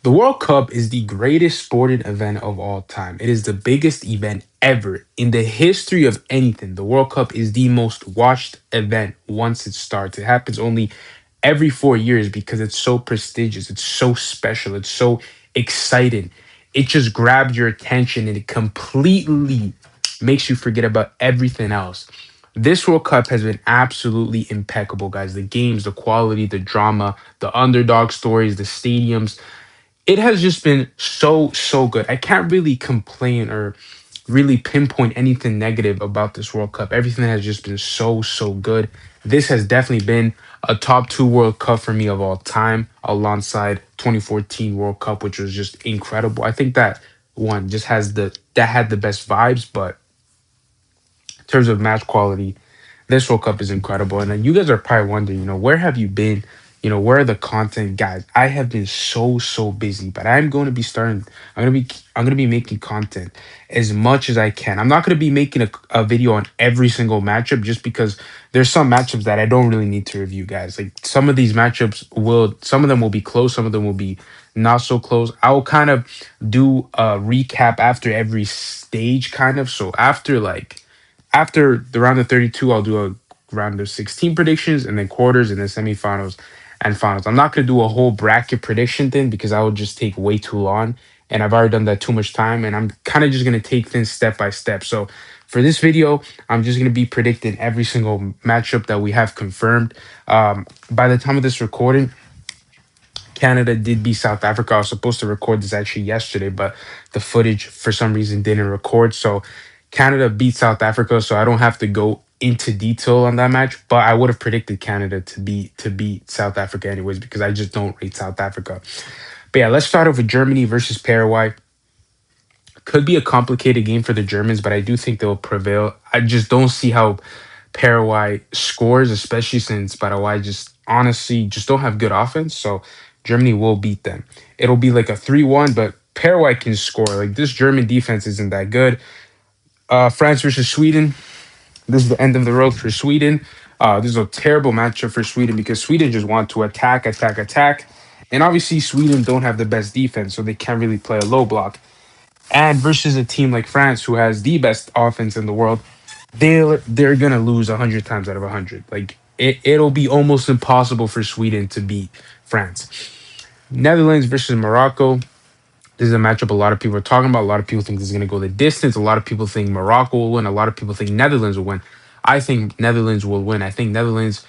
The World Cup is the greatest sporting event of all time. It is the biggest event ever in the history of anything. The World Cup is the most watched event once it starts. It happens only every 4 years because it's so prestigious, it's so special, it's so exciting. It just grabs your attention and it completely makes you forget about everything else. This World Cup has been absolutely impeccable, guys. The games, the quality, the drama, the underdog stories, the stadiums, it has just been so good. I can't really complain or really pinpoint anything negative about this World Cup. Everything has just been so good. This has definitely been a top two World Cup for me of all time, alongside 2014 World Cup, which was just incredible. I think that one just has that had the best vibes, but in terms of match quality, this World Cup is incredible. And then you guys are probably wondering, where have you been? Where are the content guys? I have been so busy, but I'm going to be starting. I'm going to be making content as much as I can. I'm not going to be making a video on every single matchup just because there's some matchups that I don't really need to review, guys. Like some of these matchups some of them will be close, some of them will be not so close. I will kind of do a recap after every stage, kind of. So after the round of 32, I'll do a round of 16 predictions and then quarters and then semifinals and finals. I'm not going to do a whole bracket prediction thing because I would just take way too long. And I've already done that too much time. And I'm kind of just going to take things step by step. So for this video, I'm just going to be predicting every single matchup that we have confirmed. By the time of this recording, Canada did beat South Africa. I was supposed to record this actually yesterday, but the footage for some reason didn't record. So Canada beat South Africa, so I don't have to go into detail on that match. But I would have predicted Canada to beat South Africa anyways because I just don't rate South Africa. But yeah, let's start off with Germany versus Paraguay. Could be a complicated game for the Germans, but I do think they'll prevail. I just don't see how Paraguay scores, especially since Paraguay just honestly just don't have good offense. So Germany will beat them. It'll be like a 3-1, but Paraguay can score. Like this German defense isn't that good. France versus Sweden. This is the end of the road for Sweden. This is a terrible matchup for Sweden because Sweden just want to attack. And obviously Sweden don't have the best defense, so they can't really play a low block. And versus a team like France, who has the best offense in the world, they're gonna lose 100 times out of 100. Like it'll be almost impossible for Sweden to beat France. Netherlands versus Morocco. This is a matchup a lot of people are talking about. A lot of people think this is going to go the distance. A lot of people think Morocco will win. A lot of people think Netherlands will win. I think Netherlands will win. I think Netherlands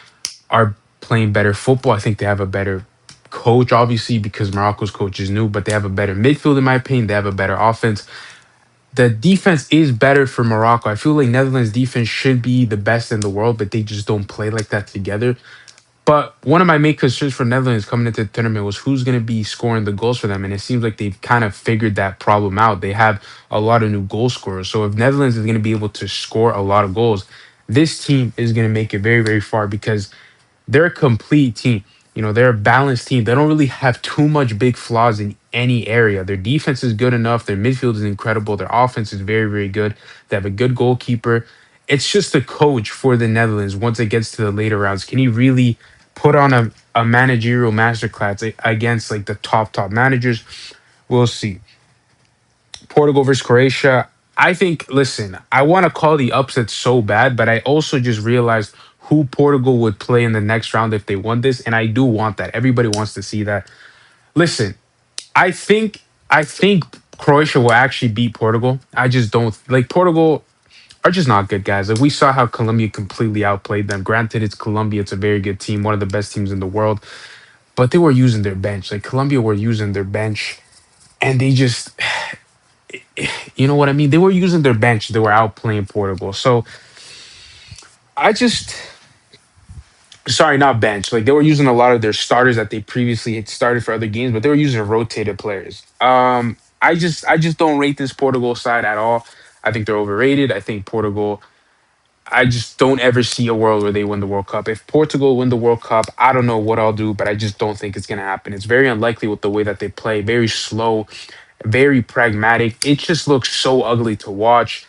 are playing better football. I think they have a better coach, obviously, because Morocco's coach is new, but they have a better midfield, in my opinion. They have a better offense. The defense is better for Morocco. I feel like Netherlands defense should be the best in the world, but they just don't play like that together. But one of my main concerns for Netherlands coming into the tournament was who's going to be scoring the goals for them. And it seems like they've kind of figured that problem out. They have a lot of new goal scorers. So if Netherlands is going to be able to score a lot of goals, this team is going to make it very far because they're a complete team. They're a balanced team. They don't really have too much big flaws in any area. Their defense is good enough. Their midfield is incredible. Their offense is very good. They have a good goalkeeper. It's just the coach for the Netherlands once it gets to the later rounds. Can he really put on a managerial masterclass against like the top managers? We'll see. Portugal versus Croatia. I think, listen, I want to call the upset so bad, but I also just realized who Portugal would play in the next round if they won this, and I do want that. Everybody wants to see that. Listen, I think Croatia will actually beat Portugal. I just don't like Portugal are just not good guys. Like we saw how Colombia completely outplayed them. Granted, it's Colombia, it's a very good team, one of the best teams in the world, but they were using their bench. Like Colombia were using their bench, and they just you know what I mean? They were using their bench. They were outplaying Portugal. So I just sorry, not bench. Like they were using a lot of their starters that they previously had started for other games, but they were using rotated players. I just don't rate this Portugal side at all. I think they're overrated. I think Portugal. I just don't ever see a world where they win the World Cup. If Portugal win the World Cup, I don't know what I'll do, but I just don't think it's gonna happen. It's very unlikely with the way that they play. Very slow, very pragmatic. It just looks so ugly to watch.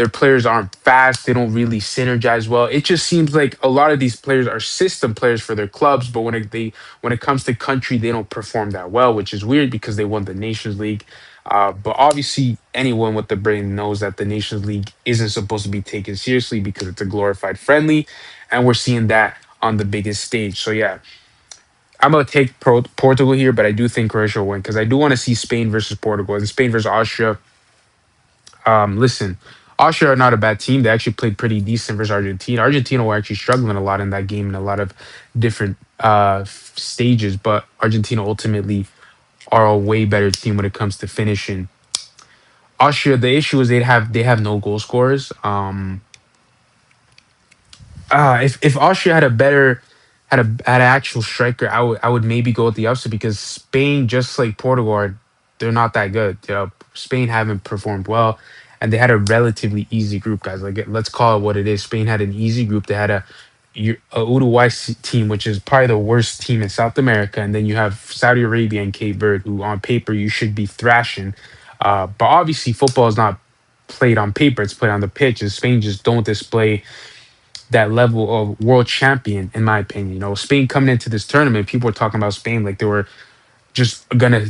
Their players aren't fast. They don't really synergize well. It just seems like a lot of these players are system players for their clubs, but when it comes to country, they don't perform that well, which is weird because they won the Nations League. But obviously, anyone with the brain knows that the Nations League isn't supposed to be taken seriously because it's a glorified friendly, and we're seeing that on the biggest stage. So yeah, I'm gonna take Portugal here, but I do think Croatia will win because I do want to see Spain versus Portugal and Spain versus Austria. Listen, Austria are not a bad team. They actually played pretty decent versus Argentina. Argentina were actually struggling a lot in that game in a lot of different stages, but Argentina ultimately are a way better team when it comes to finishing. Austria, the issue is they have no goal scorers. If Austria had a better had an actual striker, I would maybe go with the upset because Spain, just like Portugal, they're not that good. Spain haven't performed well, and they had a relatively easy group, guys. Like let's call it what it is. Spain had an easy group. They had a Uruguay team, which is probably the worst team in South America, and then you have Saudi Arabia and Cape Verde, who on paper you should be thrashing. But obviously, football is not played on paper; it's played on the pitch. And Spain just don't display that level of world champion, in my opinion. Spain coming into this tournament, people were talking about Spain like they were just gonna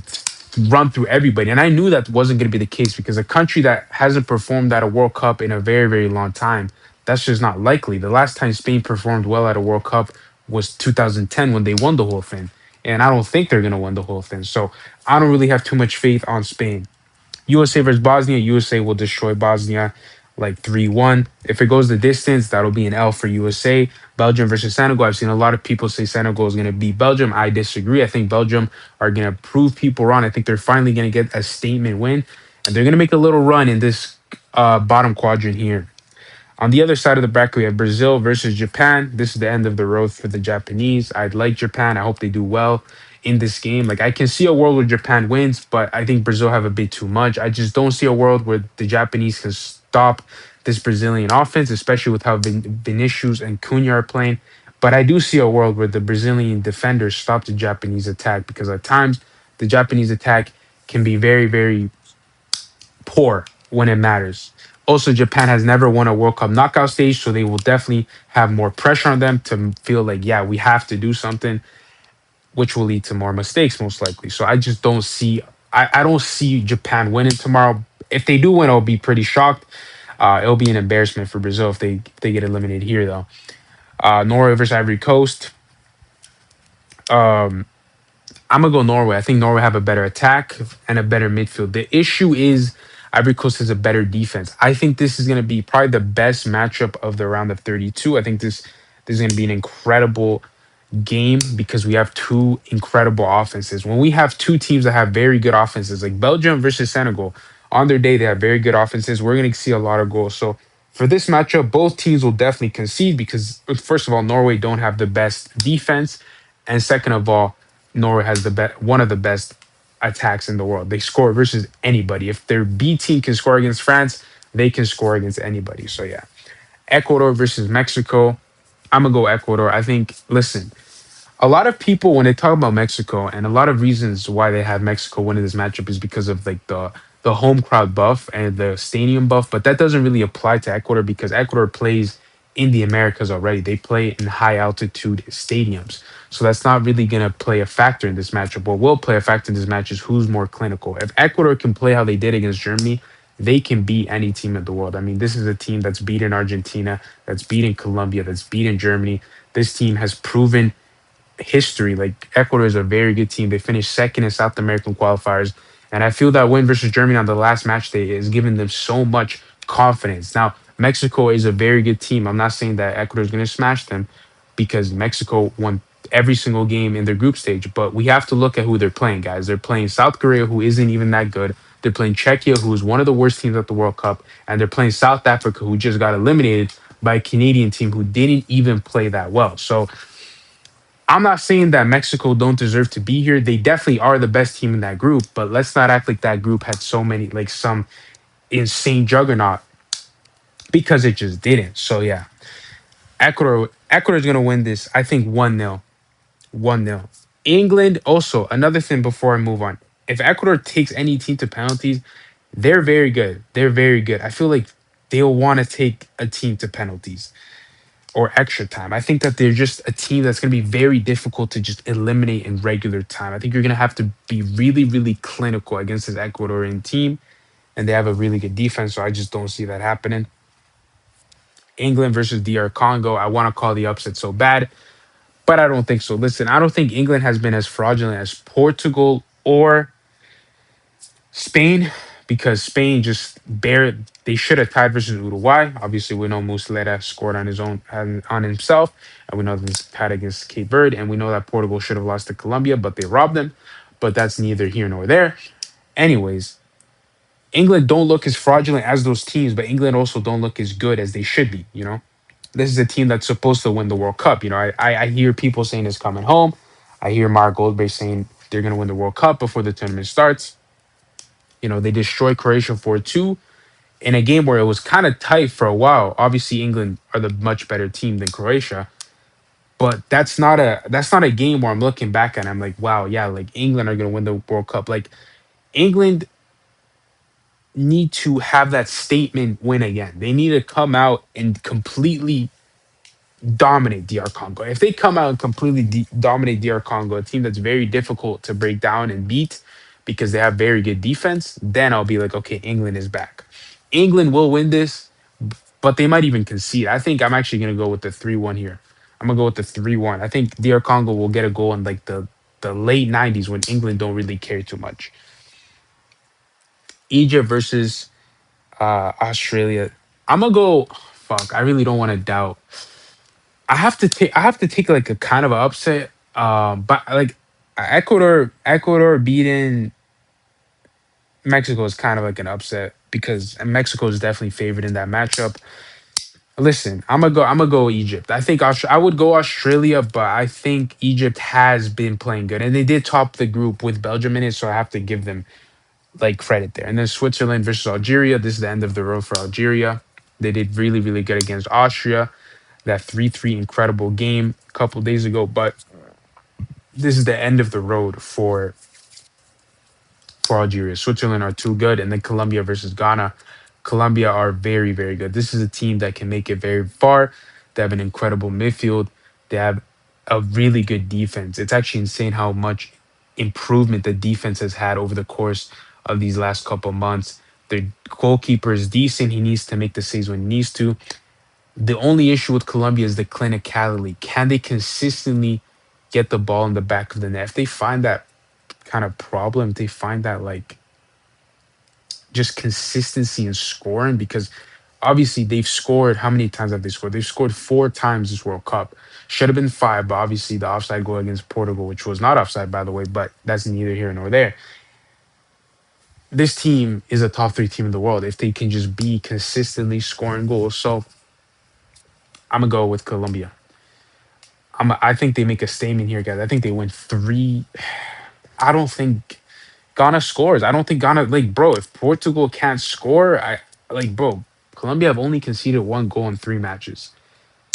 run through everybody, and I knew that wasn't gonna be the case because a country that hasn't performed at a World Cup in a very, very long time, that's just not likely. The last time Spain performed well at a World Cup was 2010 when they won the whole thing, and I don't think they're gonna win the whole thing. So I don't really have too much faith on Spain. USA versus Bosnia. USA will destroy Bosnia like 3-1. If it goes the distance, that'll be an L for USA. Belgium versus Senegal. I've seen a lot of people say Senegal is going to beat Belgium. I disagree. I think Belgium are going to prove people wrong. I think they're finally going to get a statement win, and they're going to make a little run in this bottom quadrant here. On the other side of the bracket, we have Brazil versus Japan. This is the end of the road for the Japanese. I'd like Japan. I hope they do well in this game. Like I can see a world where Japan wins, but I think Brazil have a bit too much. I just don't see a world where the Japanese can stop this Brazilian offense, especially with how Vinicius and Cunha are playing. But I do see a world where the Brazilian defenders stop the Japanese attack because at times the Japanese attack can be very, very poor when it matters. Also, Japan has never won a World Cup knockout stage, so they will definitely have more pressure on them to feel like, yeah, we have to do something, which will lead to more mistakes most likely. So I just don't see, I don't see Japan winning tomorrow. If they do win, I'll be pretty shocked. It'll be an embarrassment for Brazil if they get eliminated here, though. Norway versus Ivory Coast. Um, I'm gonna go Norway. I think Norway have a better attack and a better midfield. The issue is Ivory Coast has a better defense. I think this is gonna be probably the best matchup of the round of 32. I think this is gonna be an incredible game because we have two incredible offenses. When we have two teams that have very good offenses, like Belgium versus Senegal, on their day they have very good offenses. We're gonna see a lot of goals. So for this matchup, both teams will definitely concede because first of all, Norway don't have the best defense, and second of all, Norway has one of the best attacks in the world. They score versus anybody. If their B team can score against France, they can score against anybody. So yeah, Ecuador versus Mexico. I'm gonna go Ecuador. I think. Listen, a lot of people when they talk about Mexico, and a lot of reasons why they have Mexico winning this matchup is because of like the home crowd buff and the stadium buff, but that doesn't really apply to Ecuador because Ecuador plays in the Americas already. They play in high altitude stadiums. So that's not really going to play a factor in this matchup. What will play a factor in this match is who's more clinical. If Ecuador can play how they did against Germany, they can beat any team in the world. I mean, this is a team that's beaten Argentina, that's beaten Colombia, that's beaten Germany. This team has proven history. Like Ecuador is a very good team. They finished second in South American qualifiers, and I feel that win versus Germany on the last match day is giving them so much confidence. Now Mexico is a very good team. I'm not saying that Ecuador is going to smash them because Mexico won every single game in their group stage, but we have to look at who they're playing, guys. They're playing South Korea, who isn't even that good. They're playing Czechia, who is one of the worst teams at the World Cup, and they're playing South Africa, who just got eliminated by a Canadian team who didn't even play that well. So I'm not saying that Mexico don't deserve to be here. They definitely are the best team in that group, but let's not act like that group had so many, like some insane juggernaut because it just didn't. So yeah, Ecuador is gonna win this. I think 1-0. 1-0. England also another thing before I move on. If Ecuador takes any team to penalties, they're very good. They're very good. I feel like they'll want to take a team to penalties or extra time. I think that they're just a team that's going to be very difficult to just eliminate in regular time. I think you're going to have to be really, really clinical against this Ecuadorian team, and they have a really good defense, so I just don't see that happening. England versus DR Congo. I want to call the upset so bad, but I don't think so. Listen, I don't think England has been as fraudulent as Portugal or Spain, because Spain just bare they should have tied versus Uruguay. Obviously, we know Muslera scored on his own on himself, and we know this tied against Cape Verde, and we know that Portugal should have lost to Colombia, but they robbed them. But that's neither here nor there. Anyways, England don't look as fraudulent as those teams, but England also don't look as good as they should be. This is a team that's supposed to win the World Cup. I hear people saying it's coming home. I hear Mark Goldberg saying they're going to win the World Cup before the tournament starts. They destroyed Croatia 4-2 in a game where it was kind of tight for a while. Obviously, England are the much better team than Croatia, but that's not a game where I'm looking back and I'm like, wow, yeah, like England are going to win the World Cup. Like England need to have that statement win again. They need to come out and completely dominate DR Congo. If they come out and completely dominate DR Congo, a team that's very difficult to break down and beat because they have very good defense, then I'll be like, okay, England is back. England will win this, but they might even concede. I think I'm actually going to go with the 3-1 here. I'm going to go with the 3-1. I think DR Congo will get a goal in like the late 90s when England don't really care too much. Egypt versus Australia. I'm going to go, fuck, I really don't want to doubt. I have to take like a kind of a upset. But like Ecuador beating Mexico is kind of like an upset because Mexico is definitely favored in that matchup. Listen, I'm gonna go Egypt. I think I would go Australia, but I think Egypt has been playing good, and they did top the group with Belgium in it, so I have to give them like credit there. And then Switzerland versus Algeria. This is the end of the road for Algeria. They did really, really good against Austria. That 3-3 incredible game a couple days ago, but this is the end of the road for Algeria. Switzerland are too good, and then Colombia versus Ghana. Colombia are very, very good. This is a team that can make it very far. They have an incredible midfield. They have a really good defense. It's actually insane how much improvement the defense has had over the course of these last couple months. The goalkeeper is decent. He needs to make the saves when he needs to. The only issue with Colombia is the clinicality. Can they consistently get the ball in the back of the net? If they find that kind of problem, they find that like just consistency in scoring, because obviously they've scored. How many times have they scored? They've scored 4 times this World Cup. Should have been five, but obviously the offside goal against Portugal, which was not offside by the way, but that's neither here nor there. This team is a top three team in the world if they can just be consistently scoring goals. So I'm gonna go with Colombia. I think they make a statement here, guys. I think they win three. I don't think Ghana scores. I don't think Ghana, like, bro, if Portugal can't score, bro, Colombia have only conceded one goal in 3 matches.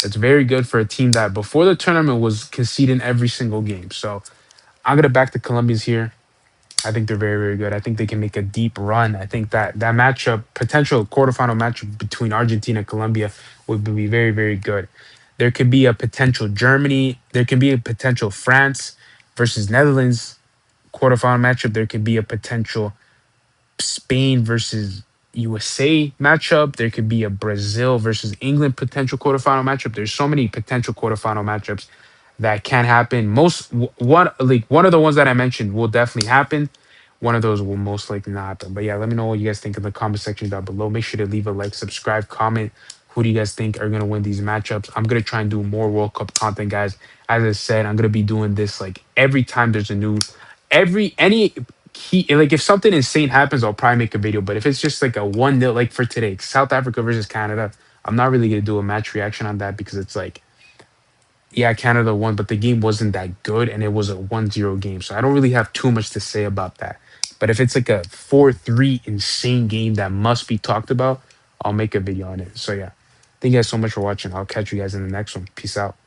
That's very good for a team that before the tournament was conceding every single game. So I'm gonna back the Colombians here. I think they're very, very good. I think they can make a deep run. I think that matchup, potential quarterfinal matchup between Argentina and Colombia, would be very, very good. There could be a potential Germany. There can be a potential France versus Netherlands quarterfinal matchup. There could be a potential Spain versus USA matchup. There could be a Brazil versus England potential quarterfinal matchup. There's so many potential quarterfinal matchups that can happen. One of the ones that I mentioned will definitely happen. One of those will most likely not happen. But yeah, let me know what you guys think in the comment section down below. Make sure to leave a like, subscribe, comment. Who do you guys think are gonna win these matchups? I'm gonna try and do more World Cup content, guys. As I said, I'm gonna be doing this like every time there's a new, every any key, like if something insane happens, I'll probably make a video. But if it's just like a 1-0, like for today, South Africa versus Canada, I'm not really gonna do a match reaction on that because it's like, yeah, Canada won, but the game wasn't that good and it was a 1-0 game. So I don't really have too much to say about that. But if it's like a 4-3 insane game that must be talked about, I'll make a video on it. So yeah, thank you guys so much for watching. I'll catch you guys in the next one. Peace out.